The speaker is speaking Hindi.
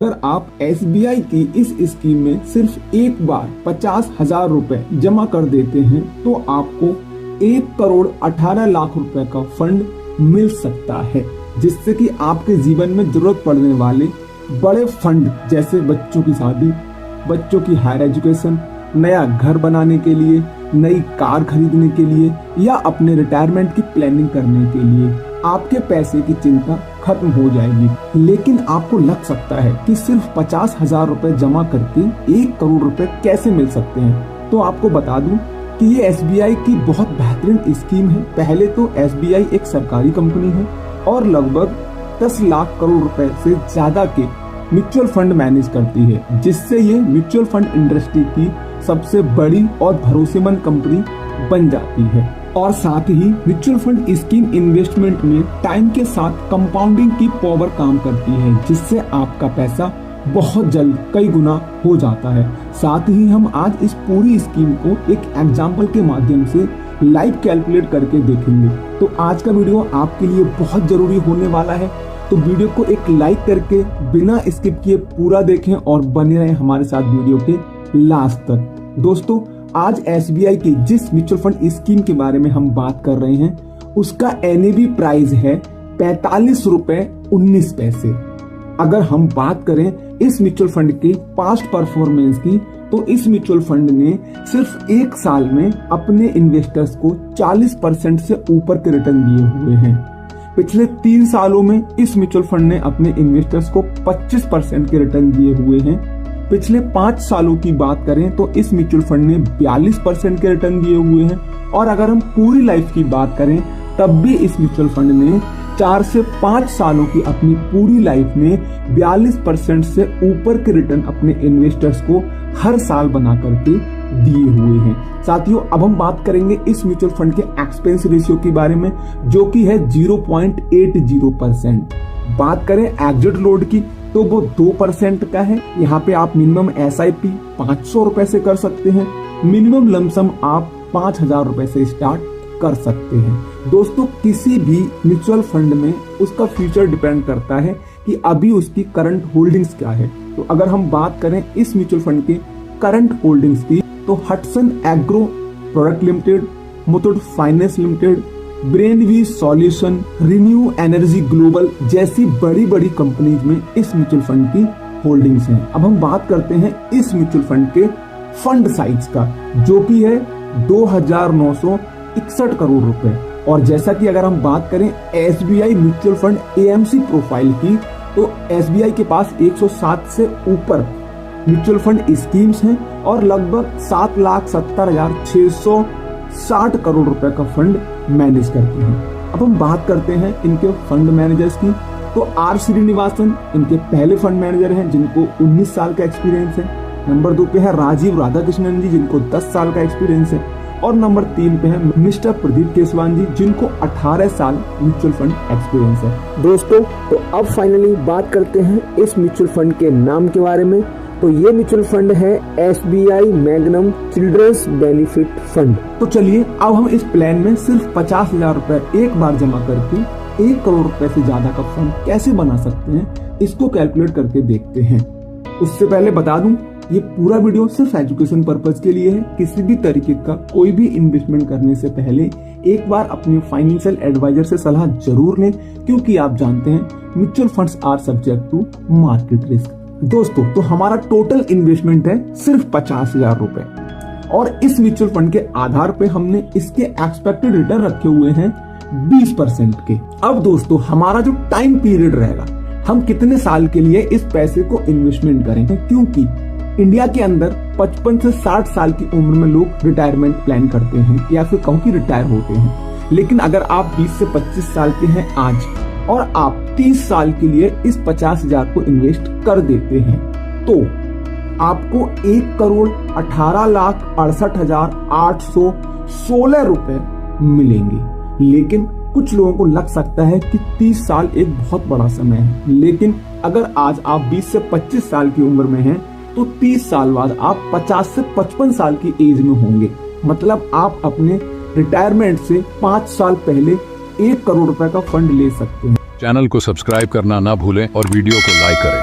अगर आप SBI की इस स्कीम में सिर्फ एक बार 50,000 रुपए जमा कर देते हैं तो आपको 1,18,00,000 रुपए का फंड मिल सकता है, जिससे कि आपके जीवन में जरूरत पड़ने वाले बड़े फंड जैसे बच्चों की शादी, बच्चों की हायर एजुकेशन, नया घर बनाने के लिए, नई कार खरीदने के लिए या अपने रिटायरमेंट की प्लानिंग करने के लिए आपके पैसे की चिंता खत्म हो जाएगी। लेकिन आपको लग सकता है कि सिर्फ 50,000 रुपए जमा करके 1 करोड़ रुपए कैसे मिल सकते हैं, तो आपको बता दूं कि ये SBI की बहुत बेहतरीन स्कीम है। पहले तो SBI एक सरकारी कंपनी है और लगभग 10 लाख करोड़ रुपए से ज्यादा के म्यूचुअल फंड मैनेज करती है, जिससे ये म्यूचुअल फंड इंडस्ट्री की सबसे बड़ी और भरोसेमंद कंपनी बन जाती है। और साथ ही म्यूचुअल फंड स्कीम इन्वेस्टमेंट में टाइम के साथ कंपाउंडिंग की पावर काम करती है, जिससे आपका पैसा बहुत जल्द कई गुना हो जाता है। साथ ही हम आज इस पूरी स्कीम को एक एग्जाम्पल के माध्यम से लाइव कैलकुलेट करके देखेंगे। तो आज का वीडियो आपके लिए बहुत जरूरी होने वाला है, तो वीडियो को एक लाइक करके बिना स्किप किए पूरा देखें और बने रहें हमारे साथ वीडियो के लास्ट तक। दोस्तों, आज SBI की जिस म्यूचुअल फंड स्कीम के बारे में हम बात कर रहे हैं उसका NAV प्राइस है 45 रुपए 19 पैसे। अगर हम बात करें इस म्यूचुअल फंड के पास्ट परफॉर्मेंस की, तो इस म्यूचुअल फंड ने सिर्फ एक साल में अपने इन्वेस्टर्स को 40% से ऊपर के रिटर्न दिए हुए हैं। पिछले 3 सालों में इस म्यूचुअल फंड ने अपने इन्वेस्टर्स को 25% के रिटर्न दिए हुए हैं। पिछले 5 सालों की बात करें तो इस म्यूचुअल फंड ने 42% के रिटर्न दिए हुए हैं। और अगर हम पूरी लाइफ की बात करें तब भी इस म्यूचुअल फंड ने 4 से 5 सालों की अपनी पूरी लाइफ में 42% से ऊपर के रिटर्न अपने इन्वेस्टर्स को हर साल बना करके दिए हुए हैं। साथियों, अब हम बात करेंगे इस म्यूचुअल फंड के एक्सपेंस रेशियो के बारे में, जो कि है 0.80%। बात करें एग्जिट लोड की तो वो 2% का है। यहाँ पे आप मिनिमम SIP 500 रुपए से कर सकते हैं, मिनिमम लमसम आप 5,000 रुपए से स्टार्ट कर सकते हैं। दोस्तों, किसी भी म्यूचुअल फंड में उसका फ्यूचर डिपेंड करता है कि अभी उसकी करंट होल्डिंग्स क्या है। तो अगर हम बात करें इस म्यूचुअल फंड के करंट होल्डिंग्स की, तो Hatsun agro product limited, Muthoot finance limited, Brainbees solution, renew energy global जैसी बड़ी बड़ी कंपनीज में इस म्यूचुअल फंड की होल्डिंग्स हैं। अब हम बात करते हैं इस म्यूचुअल फंड के फंड साइज का, जो कि है 2,961 करोड़ रुपए। और जैसा कि अगर हम बात करें SBI mutual fund AMC profile की, तो SBI के पास 107 से ऊपर म्यूचुअल फंड स्कीम्स हैं और लगभग 7,70,660 करोड़ रुपए का फंड मैनेज करते हैं। अब हम बात करते हैं इनके फंड मैनेजर्स की, तो R श्रीनिवासन इनके पहले फंड मैनेजर हैं जिनको 19 साल का एक्सपीरियंस है। नंबर 2 पे है राजीव राधाकृष्णन जी, जिनको 10 साल का एक्सपीरियंस है। और नंबर 3 पे है मिस्टर प्रदीप केसवान जी, जिनको 18 साल म्यूचुअल फंड एक्सपीरियंस है। दोस्तों, तो अब फाइनली बात करते हैं इस म्यूचुअल फंड के नाम के बारे में। तो ये म्यूचुअल फंड है SBI Magnum children's benefit fund. तो चलिए अब हम इस प्लान में सिर्फ 50,000 रुपए एक बार जमा करके 1 करोड़ रुपए से ज्यादा का फंड कैसे बना सकते हैं, इसको कैलकुलेट करके देखते हैं। उससे पहले बता दूं, ये पूरा वीडियो सिर्फ एजुकेशन पर्पज के लिए है। किसी भी तरीके का कोई भी इन्वेस्टमेंट करने से पहले एक बार अपने फाइनेंशियल एडवाइजर से सलाह जरूर लें, क्योंकि आप जानते हैं mutual funds are subject to market risk. दोस्तों, तो हमारा टोटल इन्वेस्टमेंट है सिर्फ 50,000 रुपए और इस म्यूचुअल फंड के आधार पे हमने इसके एक्सपेक्टेड रिटर्न रखे हुए हैं 20% के। अब दोस्तों, हमारा जो टाइम पीरियड रहेगा, हम कितने साल के लिए इस पैसे को इन्वेस्टमेंट करेंगे, क्योंकि इंडिया के अंदर 55 से 60 साल की उम्र में लोग रिटायरमेंट प्लान करते हैं या फिर कहूं कि रिटायर होते हैं। लेकिन अगर आप 20 से 25 साल के हैं आज और आप 30 साल के लिए इस 50,000 को इन्वेस्ट कर देते हैं, तो आपको 1,68,68,816 रुपए मिलेंगे। लेकिन कुछ लोगों को लग सकता है कि 30 साल एक बहुत बड़ा समय है, लेकिन अगर आज आप 20 से 25 साल की उम्र में हैं, तो 30 साल बाद आप 50 से 55 साल की एज में होंगे। मतलब आप अपने रिटायरमेंट से 5 साल पहले 1 करोड़ रुपए का फंड ले सकते हैं। चैनल को सब्सक्राइब करना ना भूलें और वीडियो को लाइक करें।